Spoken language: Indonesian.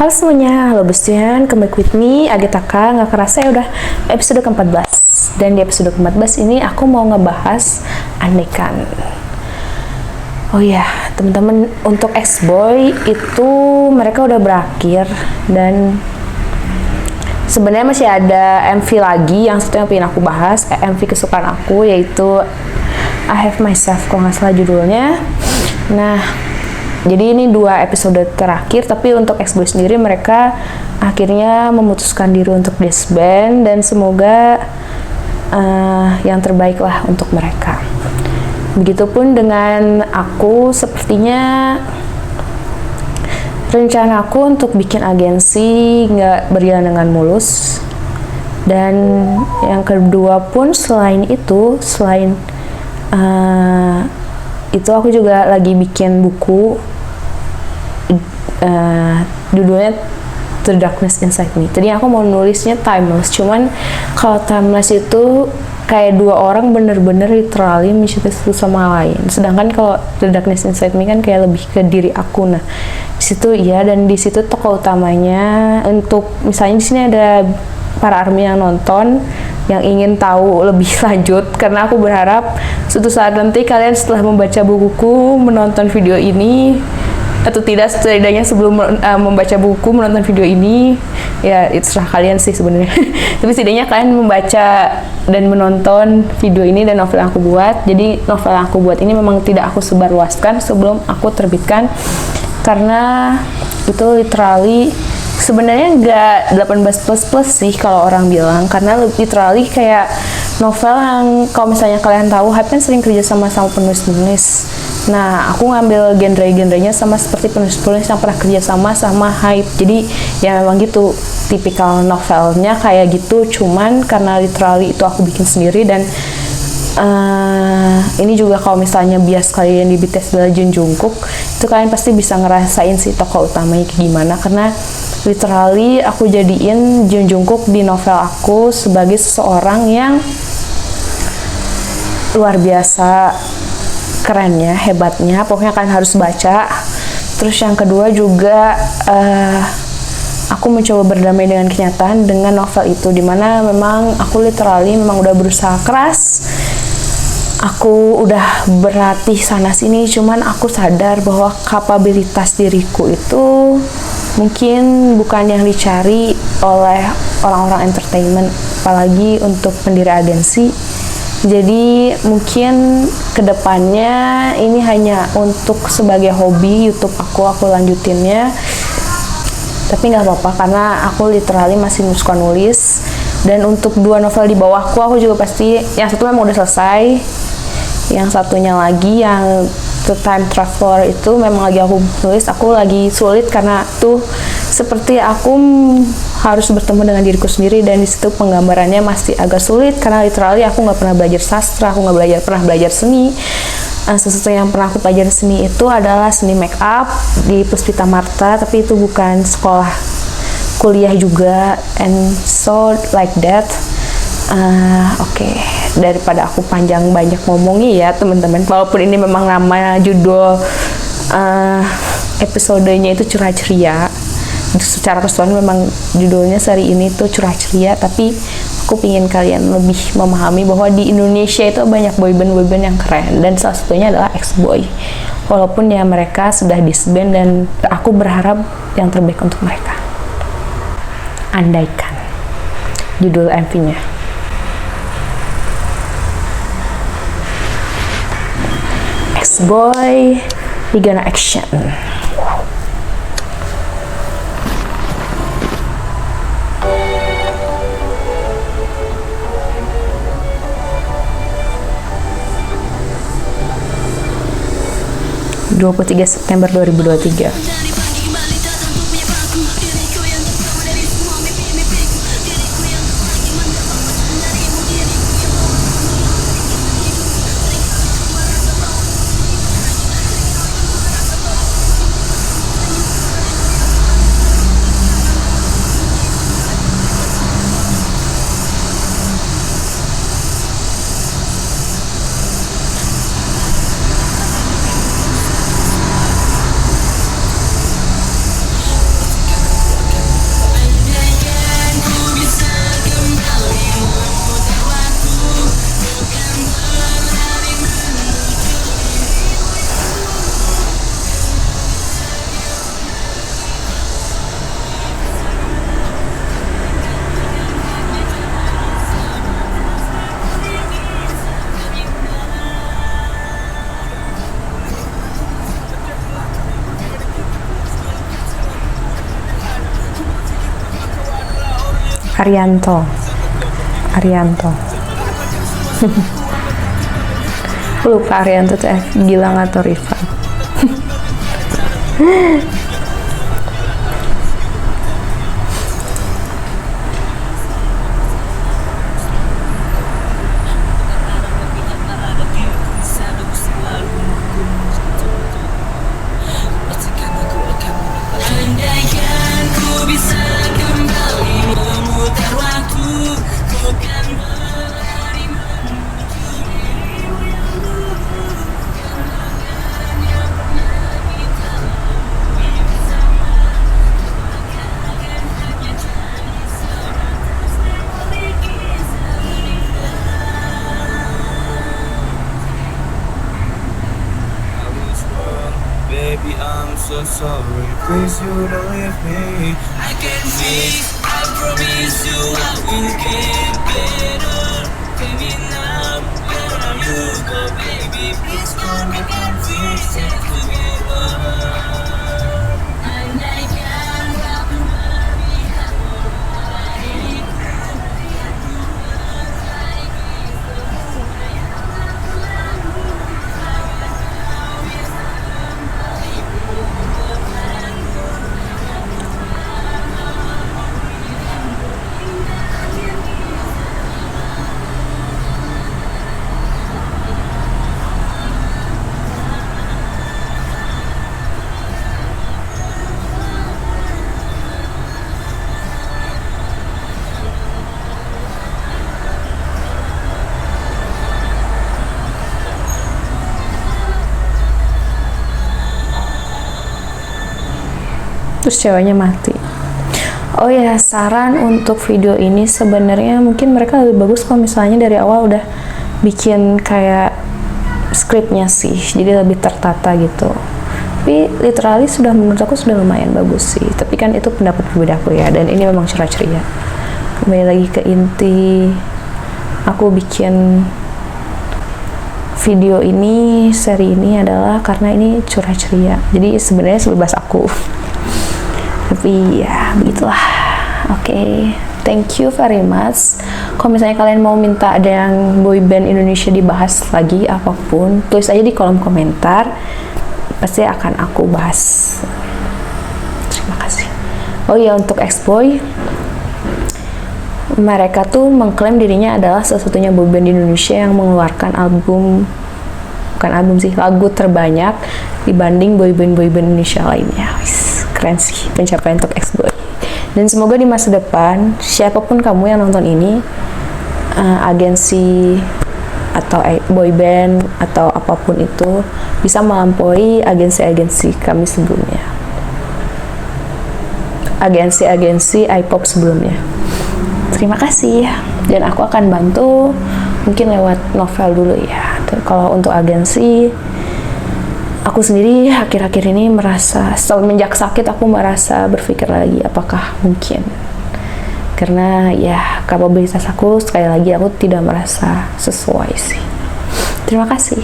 Halo semuanya, halo bestian, kembali with me, Agitaka. Nggak kerasa ya udah episode ke-14. Dan di episode ke-14 ini aku mau ngebahas andaikan. Oh ya, teman-teman, untuk X-Boy itu mereka udah berakhir. Dan sebenarnya masih ada MV lagi yang satu yang pengen aku bahas, MV kesukaan aku, yaitu I Have Myself, kalau nggak salah judulnya. Nah, jadi ini 2 episode terakhir, tapi untuk X-Boy sendiri mereka akhirnya memutuskan diri untuk disband, dan semoga yang terbaik lah untuk mereka. Begitupun dengan aku, sepertinya rencana aku untuk bikin agensi nggak berjalan dengan mulus. Dan yang kedua pun selain itu aku juga lagi bikin buku, judulnya The Darkness Inside Me. Tadi aku mau nulisnya Timeless, cuman kalau Timeless itu kayak 2 orang bener-bener literally mencintai satu sama lain, sedangkan kalau The Darkness Inside Me kan kayak lebih ke diri aku. Nah, di situ iya, dan di situ tokoh utamanya, untuk misalnya di sini ada para ARMY yang nonton yang ingin tahu lebih lanjut, karena aku berharap suatu saat nanti kalian setelah membaca bukuku menonton video ini, atau tidak, setidaknya sebelum membaca buku menonton video ini, ya terserah kalian sih sebenarnya. Tapi setidaknya kalian membaca dan menonton video ini dan novel yang aku buat. Jadi novel yang aku buat ini memang tidak aku sebarluaskan sebelum aku terbitkan, karena itu literally sebenarnya nggak 18+ sih kalau orang bilang, karena literally kayak novel yang kalau misalnya kalian tahu, Hype kan sering kerja sama penulis-penulis. Nah, aku ngambil genre-genrenya sama seperti penulis-penulis yang pernah kerja sama Hype. Jadi ya memang gitu, tipikal novelnya kayak gitu, cuman karena literally itu aku bikin sendiri. Dan ini juga kalau misalnya bias kalian di BTS adalah Jun Jungkook, itu kalian pasti bisa ngerasain si tokoh utamanya kayak gimana, karena literally aku jadiin Jun Jungkook di novel aku sebagai seseorang yang luar biasa kerennya, hebatnya, pokoknya kalian harus baca. Terus yang kedua juga aku mencoba berdamai dengan kenyataan dengan novel itu, dimana memang aku literally memang udah berusaha keras, aku udah berlatih sana sini, cuman aku sadar bahwa kapabilitas diriku itu mungkin bukan yang dicari oleh orang-orang entertainment, apalagi untuk pendiri agensi. Jadi mungkin kedepannya ini hanya untuk sebagai hobi YouTube aku lanjutinnya, tapi nggak apa-apa karena aku literally masih suka nulis. Dan untuk 2 novel di bawahku, aku juga pasti, yang satu memang udah selesai, yang satunya lagi yang The Time Traveler itu memang lagi aku nulis. Aku lagi sulit karena tuh seperti aku harus bertemu dengan diriku sendiri, dan di situ penggambarannya masih agak sulit karena literally aku nggak pernah belajar sastra, aku nggak pernah belajar seni. Sesuatu yang pernah aku pelajari seni itu adalah seni make up di Puspita Marta, tapi itu bukan sekolah, kuliah juga, and so like that. Oke, daripada aku panjang banyak ngomongnya ya teman-teman, walaupun ini memang nama judul episodenya itu curah ceria, secara keseluruhan memang judulnya seri ini tuh curah ceria, tapi aku pingin kalian lebih memahami bahwa di Indonesia itu banyak boyband yang keren, dan salah satunya adalah X-Boy, walaupun ya mereka sudah disband, dan aku berharap yang terbaik untuk mereka. Andaikan judul MV-nya. X-Boy, we gonna action. September 2023. Arianto. Lupa Arianto tuh Gilang atau Rifan. Baby, I'm so sorry. Please, you don't leave me. I can fix. I promise you, I will get better. Baby, now where you go, baby? Please come back and fix it together. Terus ceweknya mati. Oh ya, saran untuk video ini sebenarnya mungkin mereka lebih bagus kalau misalnya dari awal udah bikin kayak skripnya sih, jadi lebih tertata gitu. Tapi literally sudah, menurut aku sudah lumayan bagus sih. Tapi kan itu pendapat pribadi aku ya, dan ini memang cerah ceria. Kembali lagi ke inti, aku bikin video ini, seri ini adalah karena ini curah ceria. Jadi sebenarnya sebebas aku. Tapi ya begitulah. Oke, thank you very much. Kalau misalnya kalian mau minta ada yang boyband Indonesia dibahas lagi apapun, tulis aja di kolom komentar, pasti akan aku bahas. Terima kasih. Oh iya, untuk X-Boy, mereka tuh mengklaim dirinya adalah satu-satunya boyband di Indonesia yang mengeluarkan lagu terbanyak dibanding boyband Indonesia lainnya. Keren sih pencapaian untuk X-Boy. Dan semoga di masa depan, siapapun kamu yang nonton ini, agensi atau boyband atau apapun itu, bisa melampaui agensi-agensi kami sebelumnya, agensi-agensi I-pop sebelumnya. Terima kasih, dan aku akan bantu mungkin lewat novel dulu ya. Kalau untuk agensi, aku sendiri akhir-akhir ini merasa, semenjak sakit aku merasa berpikir lagi apakah mungkin, karena ya kapabilitas aku sekali lagi aku tidak merasa sesuai sih. Terima kasih.